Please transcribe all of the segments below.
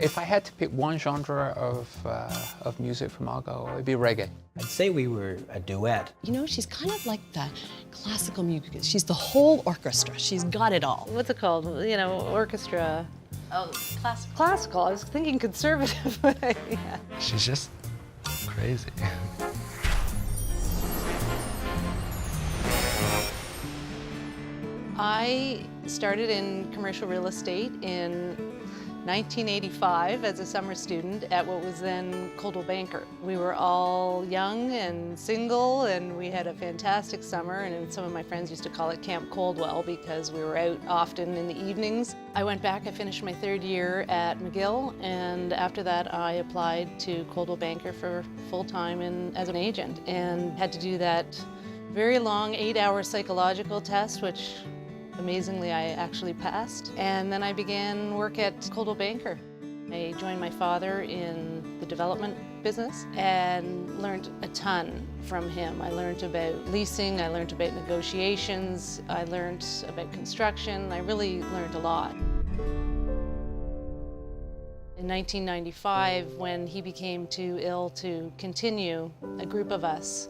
If I had to pick one genre of music for Margot, it would be reggae. I'd say we were a duet. You know, she's kind of like the classical music. She's the whole orchestra. She's got it all. What's it called? You know, orchestra. Oh, classical. Classical. I was thinking conservative, but yeah. She's just crazy. I started in commercial real estate in 1985 as a summer student at what was then Coldwell Banker. We were all young and single, and we had a fantastic summer, and some of my friends used to call it Camp Coldwell because we were out often in the evenings. I went back, I finished my third year at McGill, and after that I applied to Coldwell Banker for full-time as an agent, and had to do that very long 8-hour psychological test, which amazingly, I actually passed. And then I began work at Coldwell Banker. I joined my father in the development business and learned a ton from him. I learned about leasing, I learned about negotiations, I learned about construction. I really learned a lot. In 1995, when he became too ill to continue, a group of us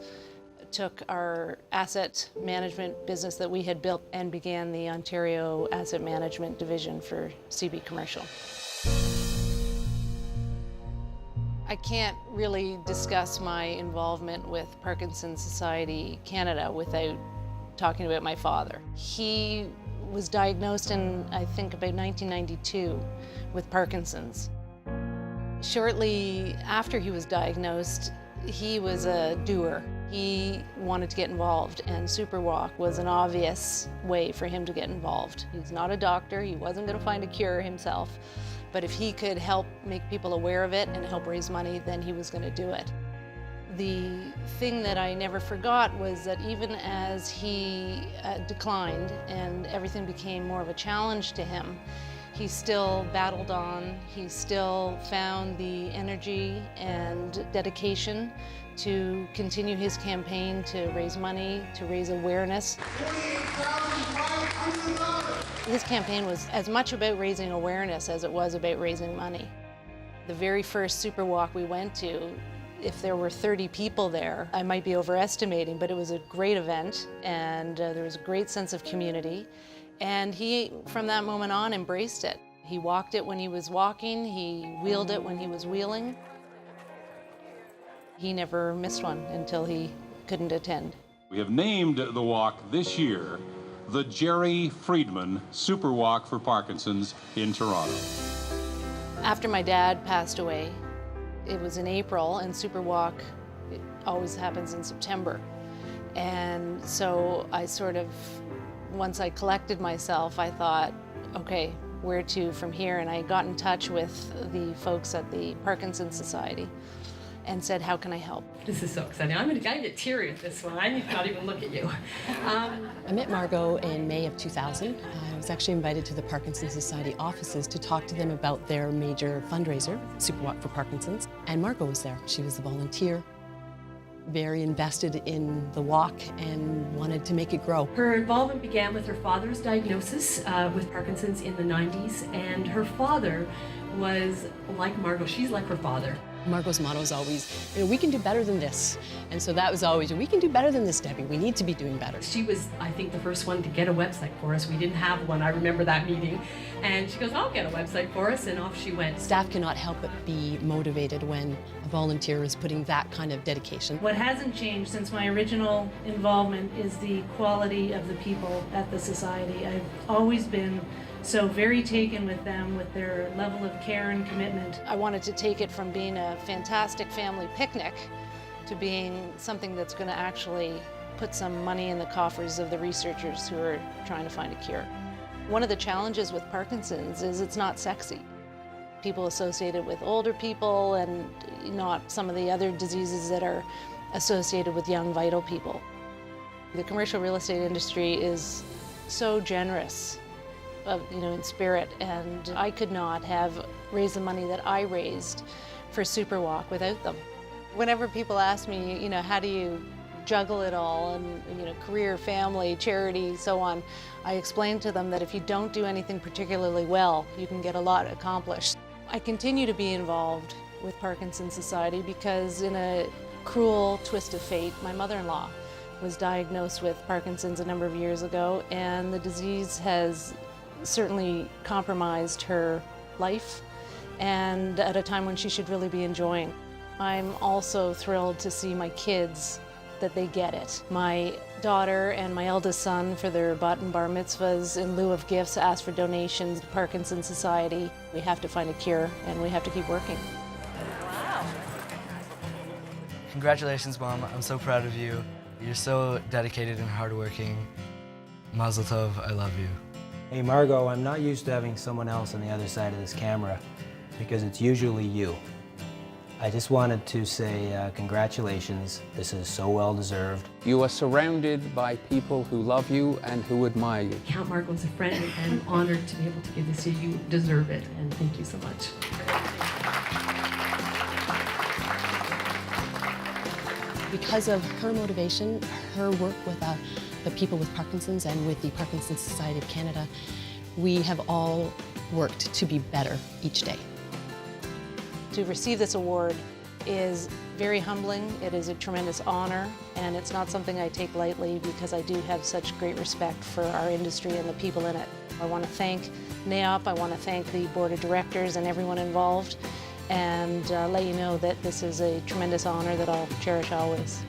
took our asset management business that we had built and began the Ontario Asset Management Division for CB Commercial. I can't really discuss my involvement with Parkinson's Society Canada without talking about my father. He was diagnosed in, I think, about 1992 with Parkinson's. Shortly after he was diagnosed, he was a doer. He wanted to get involved, and Superwalk was an obvious way for him to get involved. He's not a doctor, he wasn't going to find a cure himself, but if he could help make people aware of it and help raise money, then he was going to do it. The thing that I never forgot was that even as he declined and everything became more of a challenge to him, he still battled on, he still found the energy and dedication to continue his campaign to raise money, to raise awareness. His campaign was as much about raising awareness as it was about raising money. The very first Superwalk we went to, if there were 30 people there, I might be overestimating, but it was a great event, and there was a great sense of community. And he, from that moment on, embraced it. He walked it when he was walking, he wheeled it when he was wheeling. He never missed one until he couldn't attend. We have named the walk this year the Jerry Friedman Super Walk for Parkinson's in Toronto. After my dad passed away, it was in April, and Superwalk always happens in September. And so I sort of, once I collected myself, I thought, okay, where to from here? And I got in touch with the folks at the Parkinson's Society and said, how can I help? This is so exciting. I'm gonna get teary at this one. I can't even look at you. I met Margot in May of 2000. I was actually invited to the Parkinson's Society offices to talk to them about their major fundraiser, Superwalk for Parkinson's. And Margot was there. She was a volunteer, very invested in the walk and wanted to make it grow. Her involvement began with her father's diagnosis with Parkinson's in the 90s, and her father was like Margot. She's like her father. Margot's motto is always, we can do better than this. And so that was always, we can do better than this, Debbie. We need to be doing better. She was, I think, the first one to get a website for us. We didn't have one. I remember that meeting. And she goes, I'll get a website for us, and off she went. Staff cannot help but be motivated when a volunteer is putting that kind of dedication. What hasn't changed since my original involvement is the quality of the people at the Society. I've always been so very taken with them, with their level of care and commitment. I wanted to take it from being a fantastic family picnic to being something that's going to actually put some money in the coffers of the researchers who are trying to find a cure. One of the challenges with Parkinson's is it's not sexy. People associate it with older people and not some of the other diseases that are associated with young, vital people. The commercial real estate industry is so generous in spirit, and I could not have raised the money that I raised for Superwalk without them. Whenever people ask me, how do you juggle it all, and career, family, charity, so on, I explain to them that if you don't do anything particularly well, you can get a lot accomplished. I continue to be involved with Parkinson's Society because in a cruel twist of fate, my mother-in-law was diagnosed with Parkinson's a number of years ago, and the disease has certainly compromised her life, and at a time when she should really be enjoying. I'm also thrilled to see my kids, that they get it. My daughter and my eldest son, for their bat and bar mitzvahs, in lieu of gifts, asked for donations to Parkinson's Society. We have to find a cure, and we have to keep working. Congratulations, Mom. I'm so proud of you. You're so dedicated and hardworking. Mazel tov, I love you. Hey Margot, I'm not used to having someone else on the other side of this camera because it's usually you. I just wanted to say congratulations. This is so well deserved. You are surrounded by people who love you and who admire you. Count Margot as a friend, and I'm honored to be able to give this to you. You deserve it, and thank you so much. Because of her motivation, her work with the people with Parkinson's and with the Parkinson's Society of Canada, we have all worked to be better each day. To receive this award is very humbling. It is a tremendous honor, and it's not something I take lightly because I do have such great respect for our industry and the people in it. I want to thank NAIOP, I want to thank the board of directors and everyone involved, and let you know that this is a tremendous honor that I'll cherish always.